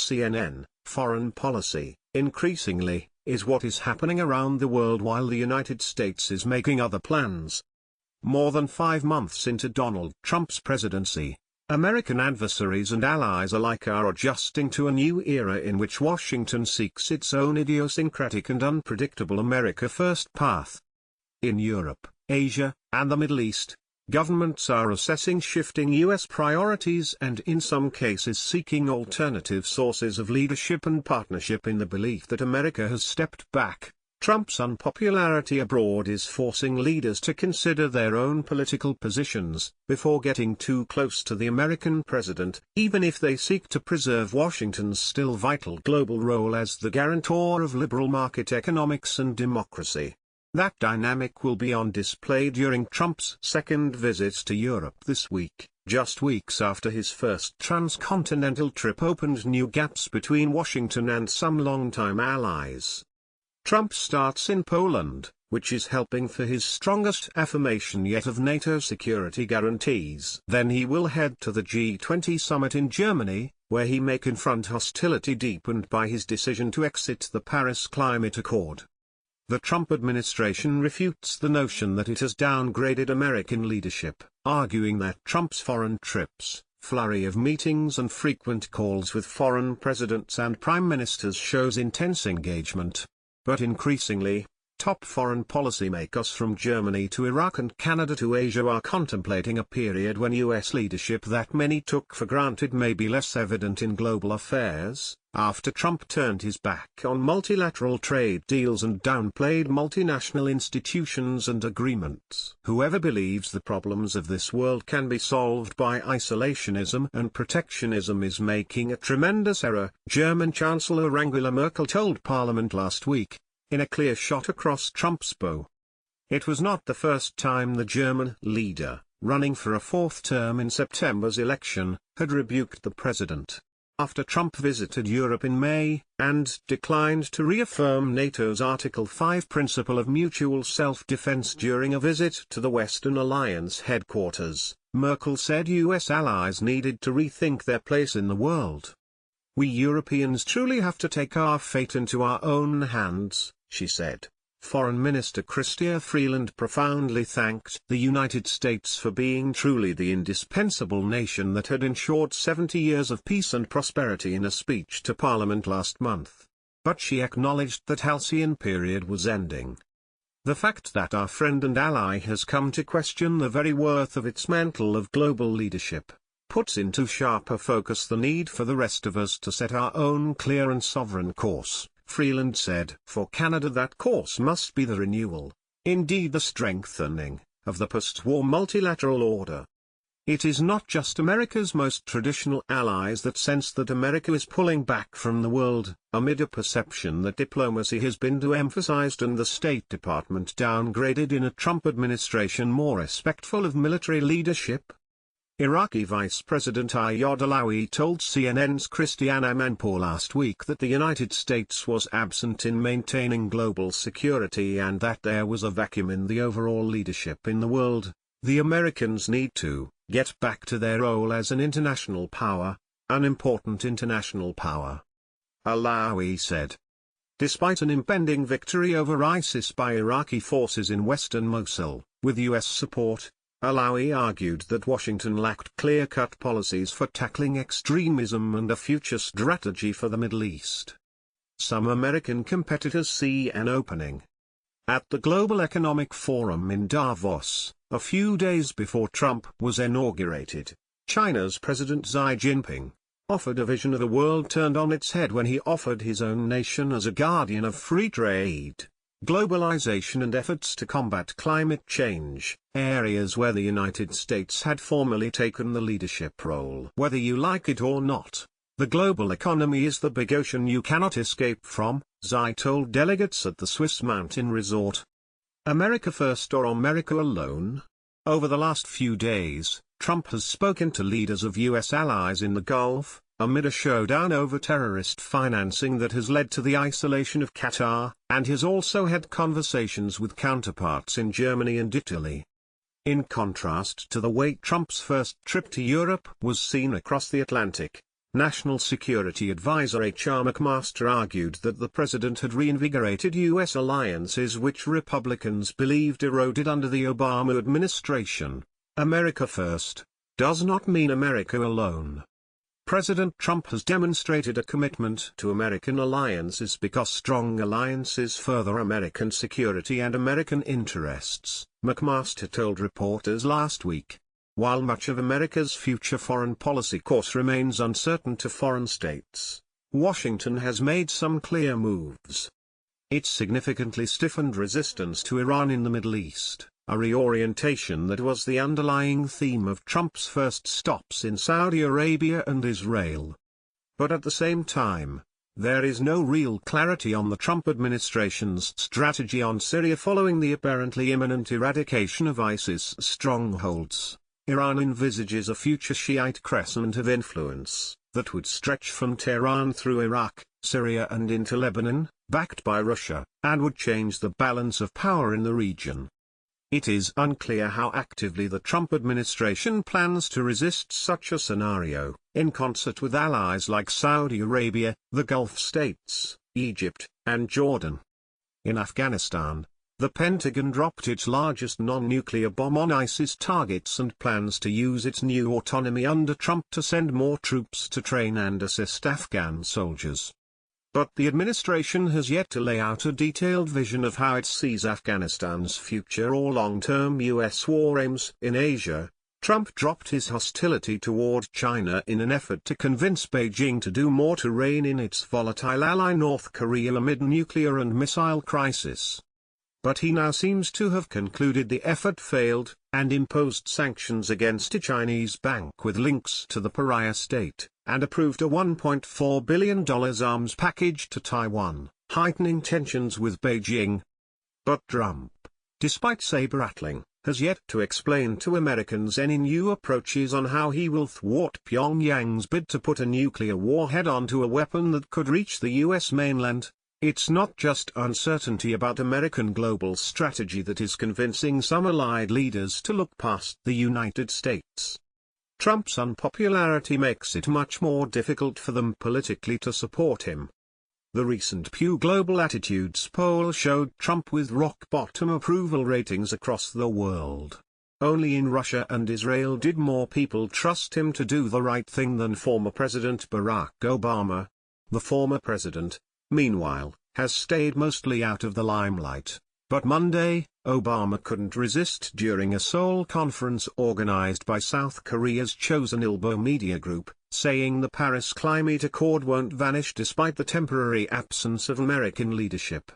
CNN, foreign policy, increasingly, is what is happening around the world while the United States is making other plans. More than 5 months into Donald Trump's presidency, American adversaries and allies alike are adjusting to a new era in which Washington seeks its own idiosyncratic and unpredictable America First path. In Europe, Asia, and the Middle East, governments are assessing shifting U.S. priorities and in some cases seeking alternative sources of leadership and partnership in the belief that America has stepped back. Trump's unpopularity abroad is forcing leaders to consider their own political positions before getting too close to the American president, even if they seek to preserve Washington's still vital global role as the guarantor of liberal market economics and democracy. That dynamic will be on display during Trump's second visit to Europe this week, just weeks after his first transcontinental trip opened new gaps between Washington and some longtime allies. Trump starts in Poland, which is helping for his strongest affirmation yet of NATO security guarantees. Then he will head to the G20 summit in Germany, where he may confront hostility deepened by his decision to exit the Paris Climate Accord. The Trump administration refutes the notion that it has downgraded American leadership, arguing that Trump's foreign trips, flurry of meetings and frequent calls with foreign presidents and prime ministers shows intense engagement. But increasingly, top foreign policymakers from Germany to Iraq and Canada to Asia are contemplating a period when U.S. leadership that many took for granted may be less evident in global affairs, after Trump turned his back on multilateral trade deals and downplayed multinational institutions and agreements. Whoever believes the problems of this world can be solved by isolationism and protectionism is making a tremendous error, German Chancellor Angela Merkel told Parliament last week, in a clear shot across Trump's bow. It was not the first time the German leader, running for a fourth term in September's election, had rebuked the president. After Trump visited Europe in May, and declined to reaffirm NATO's Article 5 principle of mutual self-defense during a visit to the Western Alliance headquarters, Merkel said U.S. allies needed to rethink their place in the world. "We Europeans truly have to take our fate into our own hands," she said. Foreign Minister Chrystia Freeland profoundly thanked the United States for being truly the indispensable nation that had ensured 70 years of peace and prosperity in a speech to Parliament last month. But she acknowledged that halcyon period was ending. The fact that our friend and ally has come to question the very worth of its mantle of global leadership, puts into sharper focus the need for the rest of us to set our own clear and sovereign course. Freeland said, "For Canada that course must be the renewal, indeed the strengthening, of the post-war multilateral order. It is not just America's most traditional allies that sense that America is pulling back from the world, amid a perception that diplomacy has been de-emphasized and the State Department downgraded in a Trump administration more respectful of military leadership." Iraqi Vice President Ayad Alawi told CNN's Christiane Amanpour last week that the United States was absent in maintaining global security and that there was a vacuum in the overall leadership in the world. "The Americans need to get back to their role as an international power, an important international power," Alawi said. Despite an impending victory over ISIS by Iraqi forces in western Mosul, with U.S. support, Alawi argued that Washington lacked clear-cut policies for tackling extremism and a future strategy for the Middle East. Some American competitors see an opening. At the Global Economic Forum in Davos, a few days before Trump was inaugurated, China's President Xi Jinping offered a vision of a world turned on its head when he offered his own nation as a guardian of free trade, globalization and efforts to combat climate change, areas where the United States had formerly taken the leadership role. "Whether you like it or not, the global economy is the big ocean you cannot escape from," Xi told delegates at the Swiss mountain resort. America first or America alone? Over the last few days, Trump has spoken to leaders of U.S. allies in the Gulf, amid a showdown over terrorist financing that has led to the isolation of Qatar, and has also had conversations with counterparts in Germany and Italy. In contrast to the way Trump's first trip to Europe was seen across the Atlantic, National Security Advisor H.R. McMaster argued that the president had reinvigorated U.S. alliances which Republicans believed eroded under the Obama administration. America first does not mean America alone. President Trump has demonstrated a commitment to American alliances because strong alliances further American security and American interests, McMaster told reporters last week. While much of America's future foreign policy course remains uncertain to foreign states, Washington has made some clear moves. It significantly stiffened resistance to Iran in the Middle East, a reorientation that was the underlying theme of Trump's first stops in Saudi Arabia and Israel. But at the same time, there is no real clarity on the Trump administration's strategy on Syria following the apparently imminent eradication of ISIS strongholds. Iran envisages a future Shiite crescent of influence that would stretch from Tehran through Iraq, Syria and into Lebanon, backed by Russia, and would change the balance of power in the region. It is unclear how actively the Trump administration plans to resist such a scenario, in concert with allies like Saudi Arabia, the Gulf states, Egypt, and Jordan. In Afghanistan, the Pentagon dropped its largest non-nuclear bomb on ISIS targets and plans to use its new autonomy under Trump to send more troops to train and assist Afghan soldiers. But the administration has yet to lay out a detailed vision of how it sees Afghanistan's future or long-term U.S. war aims. In Asia, Trump dropped his hostility toward China in an effort to convince Beijing to do more to rein in its volatile ally North Korea amid nuclear and missile crisis. But he now seems to have concluded the effort failed, and imposed sanctions against a Chinese bank with links to the pariah state, and approved a $1.4 billion arms package to Taiwan, heightening tensions with Beijing. But Trump, despite saber-rattling, has yet to explain to Americans any new approaches on how he will thwart Pyongyang's bid to put a nuclear warhead onto a weapon that could reach the U.S. mainland. It's not just uncertainty about American global strategy that is convincing some allied leaders to look past the United States. Trump's unpopularity makes it much more difficult for them politically to support him. The recent Pew Global Attitudes poll showed Trump with rock-bottom approval ratings across the world. Only in Russia and Israel did more people trust him to do the right thing than former President Barack Obama. The former president, meanwhile, has stayed mostly out of the limelight. But Monday, Obama couldn't resist during a Seoul conference organized by South Korea's chosen Ilbo Media Group, saying the Paris Climate Accord won't vanish despite the temporary absence of American leadership.